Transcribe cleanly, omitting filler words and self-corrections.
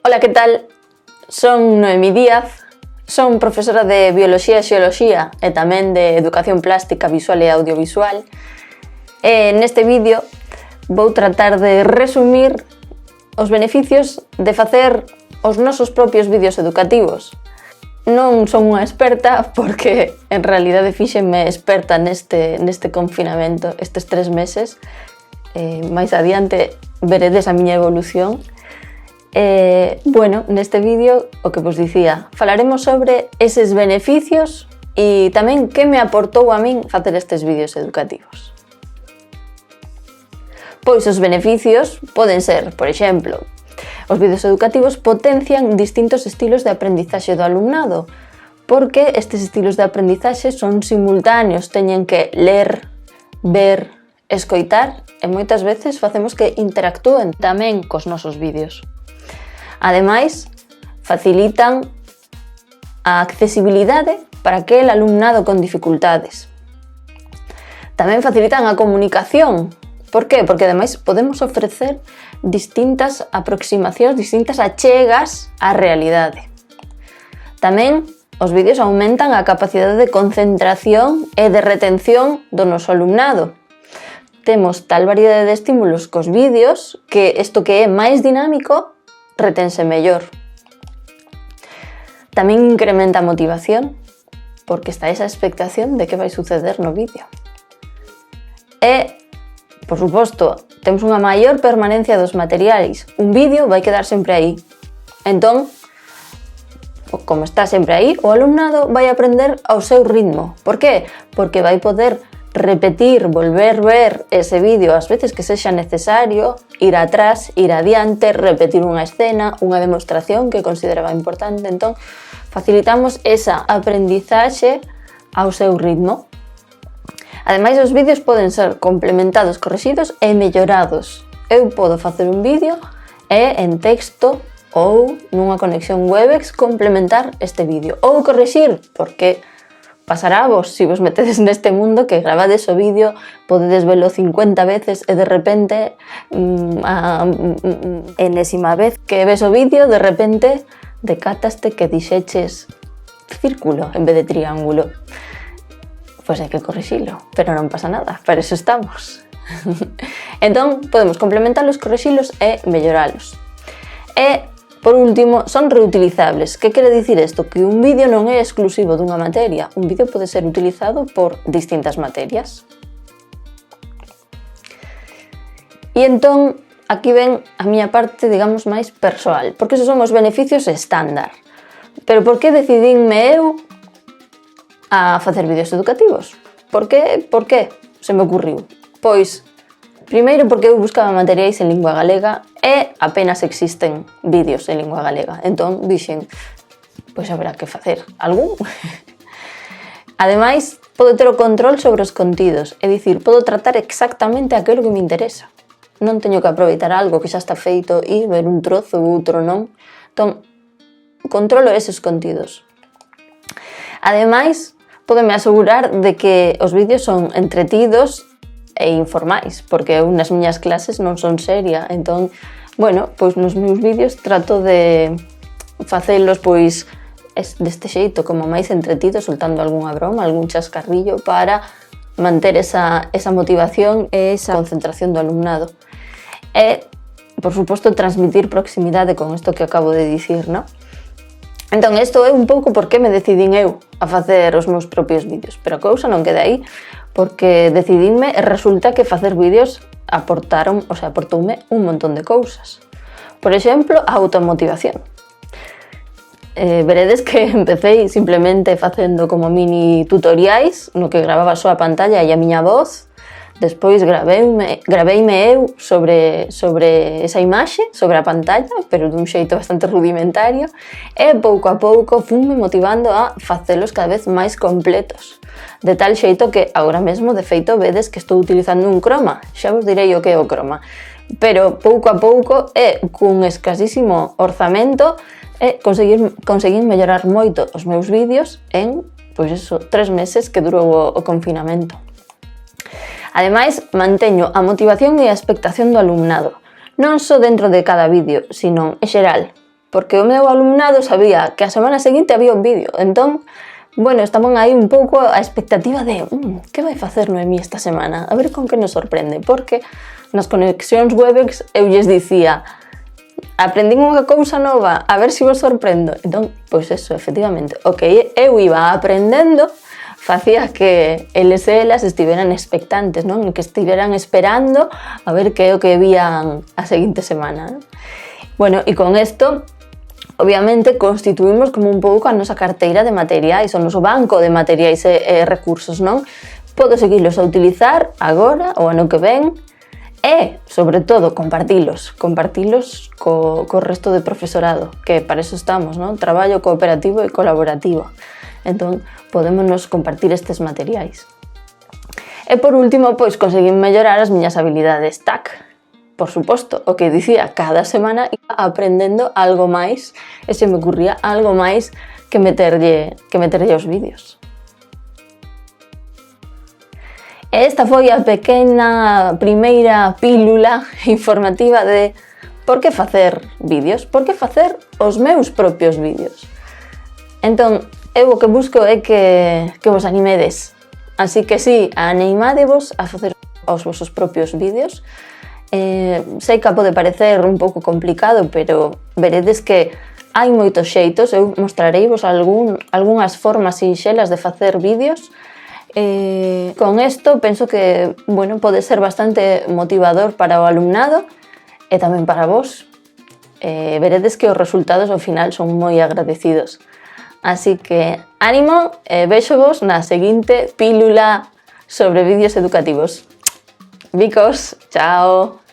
Ola, que tal? Son Noemí Díaz, son profesora de Bioloxía e Xeoloxía e tamén de Educación Plástica, Visual e Audiovisual. E neste vídeo vou tratar de resumir os beneficios de facer os nosos propios vídeos educativos. Non son unha experta porque en realidade fíxenme experta neste confinamento estes 3 meses. Mais adiante veredes a miña evolución. Bueno, neste vídeo, o que vos dicía, falaremos sobre eses beneficios e tamén que me aportou a min facer estes vídeos educativos. Pois os beneficios poden ser, por exemplo, os vídeos educativos potencian distintos estilos de aprendizaxe do alumnado, porque estes estilos de aprendizaxe son simultáneos, teñen que ler, ver, escoitar e moitas veces facemos que interactúen tamén cos nosos vídeos. Ademais, facilitan a accesibilidade para aquel alumnado con dificultades. Tamén facilitan a comunicación. Por qué? Porque ademais podemos ofrecer distintas aproximacións, distintas achegas á realidade. Tamén os vídeos aumentan a capacidade de concentración e de retención do noso alumnado. Temos tal variedade de estímulos cos vídeos que isto que é máis dinámico retense mellor. Tamén incrementa a motivación, porque está esa expectación de que vai suceder no vídeo. E, por suposto, temos unha maior permanencia dos materiais. Un vídeo vai quedar sempre aí. Entón, como está sempre aí, o alumnado vai aprender ao seu ritmo. Por qué? Porque vai poder repetir, volver ver ese vídeo as veces que sexa necesario, ir atrás, ir adiante, repetir unha escena, unha demostración que consideraba importante. Entón, facilitamos esa aprendizaxe ao seu ritmo. Ademais, os vídeos poden ser complementados, corrixidos e mellorados. Eu podo facer un vídeo e en texto ou nunha conexión Webex complementar este vídeo. Ou corrixir, porque pasará vos, se vos metedes neste mundo, que gravades o vídeo, podedes velo 50 veces e de repente, a enésima vez que ves o vídeo, de repente decátaste que dixeches círculo en vez de triángulo. Pois hai que corrixilo, pero non pasa nada, para eso estamos. Entón, podemos complementalos, corrixilos e melloralos. E, por último, son reutilizables. Que quere dicir isto? Que un vídeo non é exclusivo dunha materia. Un vídeo pode ser utilizado por distintas materias. E entón, aquí ven a miña parte, digamos, máis persoal, porque esos son os beneficios estándar. Pero por que decidinme eu a facer vídeos educativos? Por que se me ocurriu? Pois, primeiro porque eu buscaba materiais en lingua galega e apenas existen vídeos en lingua galega. Entón dixen, pois haberá que facer algún. Ademais, podo ter o control sobre os contidos, é dicir, podo tratar exactamente aquilo que me interesa. Non teño que aproveitar algo que xa está feito e ver un trozo ou outro non. Entón, controlo eses contidos. Ademais, pódome asegurar de que os vídeos son entretidos e informais, porque eu nas miñas clases non son seria. Entón, bueno, pois nos meus vídeos trato de facelos pois deste xeito, como máis entretido, soltando algunha broma, algún chascarrillo para manter esa motivación e esa concentración do alumnado. E, por suposto, transmitir proximidade con isto que acabo de dicir, non? Entón, isto é un pouco por que me decidín eu a facer os meus propios vídeos, pero a cousa non queda aí, porque decidíme e resulta que facer vídeos aportoume un montón de cousas. Por exemplo, a automotivación. Veredes que empecé simplemente facendo como mini tutoriais no que gravaba só a pantalla e a miña voz. Despois graveime eu sobre esa imaxe, sobre a pantalla, pero dun xeito bastante rudimentario, e pouco a pouco funme motivando a facelos cada vez máis completos. De tal xeito que agora mesmo, de feito, vedes que estou utilizando un croma. Xa vos direi o que é o croma. Pero pouco a pouco e cun escasísimo orzamento conseguín mellorar moito os meus vídeos en, pois eso, 3 meses que durou o confinamento. Ademais, manteño a motivación e a expectación do alumnado, non só dentro de cada vídeo, sino en xeral. porque o meu alumnado sabía que a semana seguinte había un vídeo. Entón, bueno, estaban aí un pouco a expectativa de que vai facer Noemí esta semana? A ver con que nos sorprende, porque nas conexións Webex eu lles dicía aprendín unha cousa nova, a ver se vos sorprendo. Entón, pois eso, efectivamente, o que eu iba aprendendo facía que eles e elas estiveran expectantes, non? Que estiveran esperando a ver que é o que vían a seguinte semana. Bueno, e con isto, obviamente, constituímos como un pouco a nosa carteira de materiais, o noso banco de materiais e recursos, non? Podo seguirlos a utilizar agora, o ano que ven, e, sobre todo, compartilos co resto de profesorado, que para eso estamos, non? Traballo cooperativo e colaborativo. Entón, podémonos compartir estes materiais. E por último, pois, conseguir mellorar as miñas habilidades TAC. Por suposto, o que dicía, cada semana iba aprendendo algo máis e se me ocurría algo máis que meterlle aos vídeos. Esta foi a pequena primeira pílula informativa de por que facer vídeos, por que facer os meus propios vídeos. Entón, eu o que busco é que vos animedes. Así que sí, animádevos a facer os vosos propios vídeos. Sei que pode parecer un pouco complicado, pero veredes que hai moitos xeitos. Eu mostrareivos algunhas formas sinxelas de facer vídeos. Con isto penso que pode ser bastante motivador para o alumnado e tamén para vos. Veredes que os resultados ao final son moi agradecidos. Así que ánimo e véxovos na seguinte pílula sobre vídeos educativos. Bicos, chao!